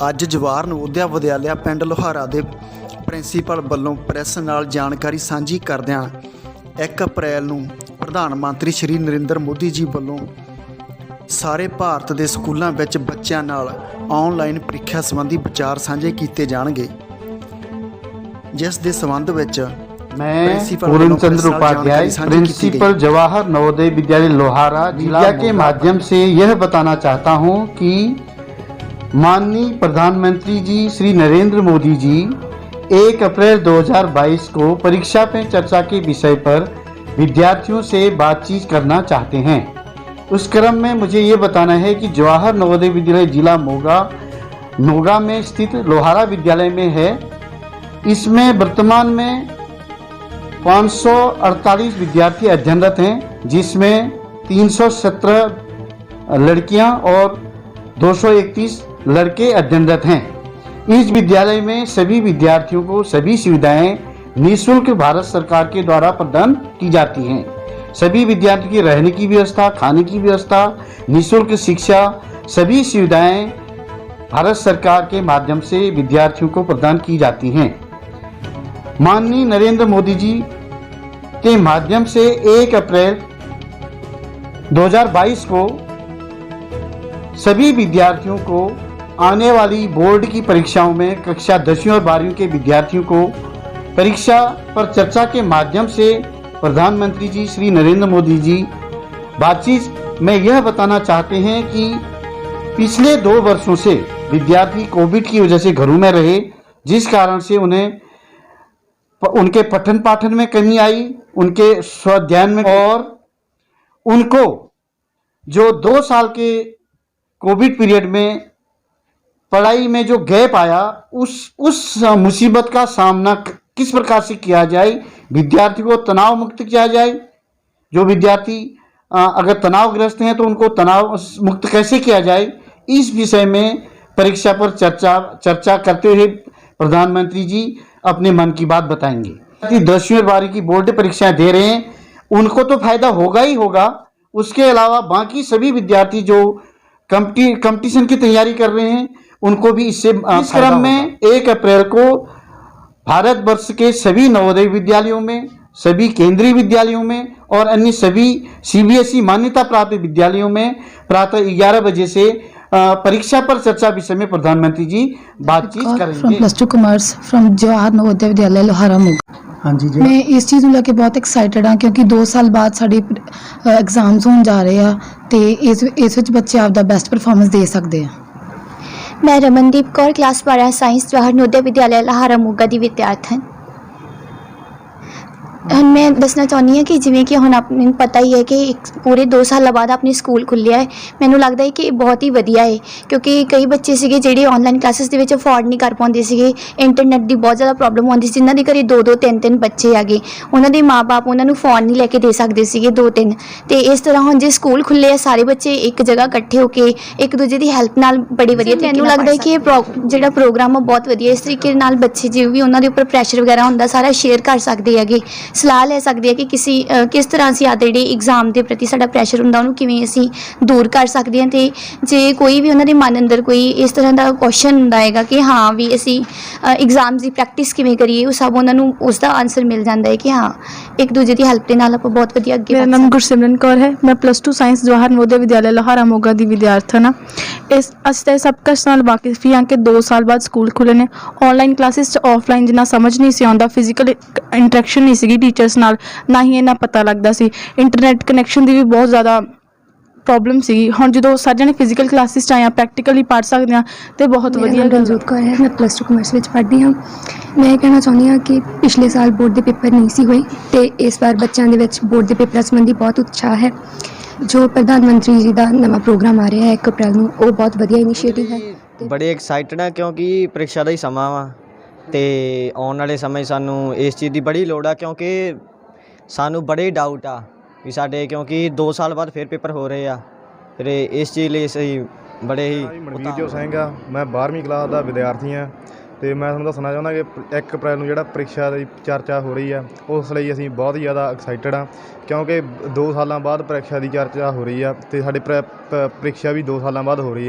ਅੱਜ ਜਵਾਹਰ ਨਵੋਦਿਆ ਵਿਦਿਆਲਿਆ ਪਿੰਡ ਲੋਹਾਰਾ ਦੇ ਪ੍ਰਿੰਸੀਪਲ ਵੱਲੋਂ ਪ੍ਰੈਸ ਨਾਲ ਜਾਣਕਾਰੀ ਸਾਂਝੀ ਕਰਦਿਆਂ 1 ਅਪ੍ਰੈਲ ਨੂੰ ਪ੍ਰਧਾਨ ਮੰਤਰੀ ਸ਼੍ਰੀ ਨਰਿੰਦਰ ਮੋਦੀ ਜੀ ਵੱਲੋਂ ਸਾਰੇ ਭਾਰਤ ਦੇ ਸਕੂਲਾਂ ਵਿੱਚ ਬੱਚਿਆਂ ਨਾਲ ਆਨਲਾਈਨ ਪ੍ਰੀਖਿਆ ਸੰਬੰਧੀ ਵਿਚਾਰ ਸਾਂਝੇ ਕੀਤੇ ਜਾਣਗੇ, जिस दे संबंध विच मैं पूर्ण चंद्र उपाध्याय प्रिंसिपल जवाहर नवोदय विद्यालय लोहारा जिला के माध्यम से यह बताना चाहता हूं कि माननीय प्रधानमंत्री जी श्री नरेंद्र मोदी जी 1 अप्रैल 2022 को परीक्षा पे चर्चा के विषय पर विद्यार्थियों से बातचीत करना चाहते हैं। उस क्रम में मुझे ये बताना है कि जवाहर नवोदय विद्यालय जिला मोगा में स्थित लोहारा विद्यालय में है। इसमें वर्तमान में 548 विद्यार्थी अध्ययनरत हैं, जिसमें 317 लड़कियां और 231 लड़के अध्ययनरत हैं। इस विद्यालय में सभी विद्यार्थियों को सभी सुविधाएं निःशुल्क भारत सरकार के द्वारा प्रदान की जाती हैं। सभी विद्यार्थियों की रहने की व्यवस्था, खाने की व्यवस्था, निःशुल्क शिक्षा, सभी सुविधाएं भारत सरकार के माध्यम से विद्यार्थियों को प्रदान की जाती हैं। माननीय नरेंद्र मोदी जी के माध्यम से 1 अप्रैल 2022 को सभी विद्यार्थियों को आने वाली बोर्ड की परीक्षाओं में कक्षा 10वीं और 12वीं के विद्यार्थियों को परीक्षा पर चर्चा के माध्यम से प्रधानमंत्री जी श्री नरेंद्र मोदी जी बातचीत में यह बताना चाहते हैं कि पिछले 2 वर्षों से विद्यार्थी कोविड की वजह से घरों में रहे, जिस कारण से उनके पठन पाठन में कमी आई, उनके स्वाध्याय में, और उनको जो 2 साल के कोविड पीरियड में पढ़ाई में जो गैप आया, उस मुसीबत का सामना किस प्रकार से किया जाए, विद्यार्थी को तनाव मुक्त किया जाए। जो विद्यार्थी अगर तनावग्रस्त हैं तो उनको तनाव मुक्त कैसे किया जाए, इस विषय में परीक्षा पर चर्चा करते हुए प्रधानमंत्री जी अपने मन की बात बताएंगे। 10वीं और 12वीं की बोर्ड परीक्षाएं दे रहे हैं, उनको तो फायदा होगा ही होगा, उसके अलावा बाकी सभी विद्यार्थी जो कंपटीशन की तैयारी कर रहे हैं उनको भी इससे इस क्रम में 1 अप्रैल को भारतवर्ष के सभी नवोदय विद्यालयों में, सभी केंद्रीय विद्यालयों में और अन्य सभी CBSE मान्यता प्राप्त विद्यालयों में प्रातः 11 बजे से परीक्षा पर चर्चा विषय में प्रधानमंत्री जी बातचीत करेंगे। From +2 commerce from Jawahar Navodaya Vidyalaya Lohara Moga. हाँ जी जी, मैं इस चीज़ ਨੂੰ ਲੈ ਕੇ ਬਹੁਤ ਐਕਸਾਈਟਡ ਹਾਂ ਕਿਉਂਕਿ 2 ਸਾਲ ਬਾਅਦ ਸਾਡੇ ਐਗਜ਼ਾਮਸ ਹੋਣ ਜਾ ਰਹੇ ਆ ਤੇ ਇਸ ਵਿੱਚ ਬੱਚੇ ਆਪਦਾ ਬੈਸਟ ਪਰਫਾਰਮੈਂਸ ਦੇ ਸਕਦੇ ਆ। मैं रमनदीप कौर क्लास 12 साइंस जवाहर नवोदय विद्यालय लोहारा मोगा की विद्यार्थी। मैं दसना चाहती हाँ कि जिमें कि हम आपको पता ही है कि पूरे 2 साल बाद अपने स्कूल खुले है, मैनू लगता है कि बहुत ही वधिया है क्योंकि कई बच्चे से जोड़े ऑनलाइन क्लासेस के अफोर्ड नहीं कर पाते थे, इंटरनेट की बहुत ज़्यादा प्रॉब्लम आती सी, जिन्होंने घरे 2-2 3-3 बच्चे आ गए, उन्होंने माँ बाप उन्होंने फ़ोन नहीं लैके दे सकते थे 2-3। तो इस तरह हम जो स्कूल खुले है सारे बच्चे एक जगह इकट्ठे होकर एक दूजे की हैल्प नाल बड़ी वधिया। मैनू लगता है कि जो प्रोग्राम है बहुत वधिया, इस तरीके नाल बच्चे जो भी उन्होंने उपर प्रैशर वगैरह होंदा सारा शेयर कर सकते हैं, सलाह ले सकते हैं कि किस तरह असीं आदे जिहड़े एग्जाम के प्रति साडा प्रैशर हुंदा उहनूं किवें असीं दूर कर सकते हैं। तो जे कोई भी उन्होंने मन अंदर कोई इस तरह का क्वेश्चन हुंदा है कि हाँ भी असीं एग्जाम्स की प्रैक्टिस किवें करिए, वो सब उन्होंने उसका आंसर मिल जाता है कि हाँ एक दूजे की हैल्प के नाल आपां बहुत वधिया अगे। मेरा नाम गुरसिमरन कौर है, मैं +2 साइंस जवाहर नवोदय विद्यालय लोहारा मोगा की विद्यार्थन हाँ। इस अस सब कुछ नाल वाकिफ ही हाँ कि 2 साल बाद स्कूल खुले ने, ऑनलाइन क्लासिस ऑफलाइन जिन्ना समझ नहीं सी आउंदा, फिजिकल इंटरैक्शन नहीं सी टीचर्स नाल, ना ही इन्ना पता लगता सी, इंटरनेट कनैक्शन की भी बहुत ज़्यादा प्रॉब्लम सी। हम जो सारे जने फिजिकल क्लासिस च आए हैं प्रैक्टिकली पढ़ सकते हैं तो बहुत वधिया। रंजोत कौर है, मैं +2 कॉमर्स में पढ़ती हाँ। मैं कहना चाहती हाँ कि पिछले साल बोर्ड के पेपर नहीं सी हुए तो इस बार बच्चों के बोर्ड के पेपर संबंधी बहुत उत्साह है। जो प्रधानमंत्री जी का नवा प्रोग्राम आ रहा है 1 अप्रैल को, वो बहुत वधिया इनिशिएटिव है। बड़े एक्साइटेड है क्योंकि परीक्षा का ही समा वा ते आने वाले समय सानू इस चीज़ की बड़ी लोड़ आ, क्योंकि सानू बड़े डाउट आ भी साडे, क्योंकि 2 साल बाद फिर पेपर हो रहे आ, फिर इस चीज़ लिए सही बड़े ही। मनवीरजोत सिंह आ, मैं 12वीं क्लास का विद्यार्थी हाँ ਤੇ ਮੈਂ ਤੁਹਾਨੂੰ ਦੱਸਣਾ ਚਾਹੁੰਦਾ ਕਿ 1 ਅਪ੍ਰੈਲ ਨੂੰ ਜਿਹੜਾ ਪ੍ਰੀਖਿਆ ਦੀ ਚਰਚਾ ਹੋ ਰਹੀ ਆ ਉਸ ਲਈ ਅਸੀਂ ਬਹੁਤ ਹੀ ਜ਼ਿਆਦਾ ਐਕਸਾਈਟਡ ਹਾਂ ਕਿਉਂਕਿ 2 ਸਾਲਾਂ ਬਾਅਦ ਪ੍ਰੀਖਿਆ ਦੀ ਚਰਚਾ ਹੋ ਰਹੀ ਆ ਅਤੇ ਸਾਡੀ ਪ੍ਰੀਖਿਆ ਵੀ 2 ਸਾਲਾਂ ਬਾਅਦ ਹੋ ਰਹੀ ਹੈ।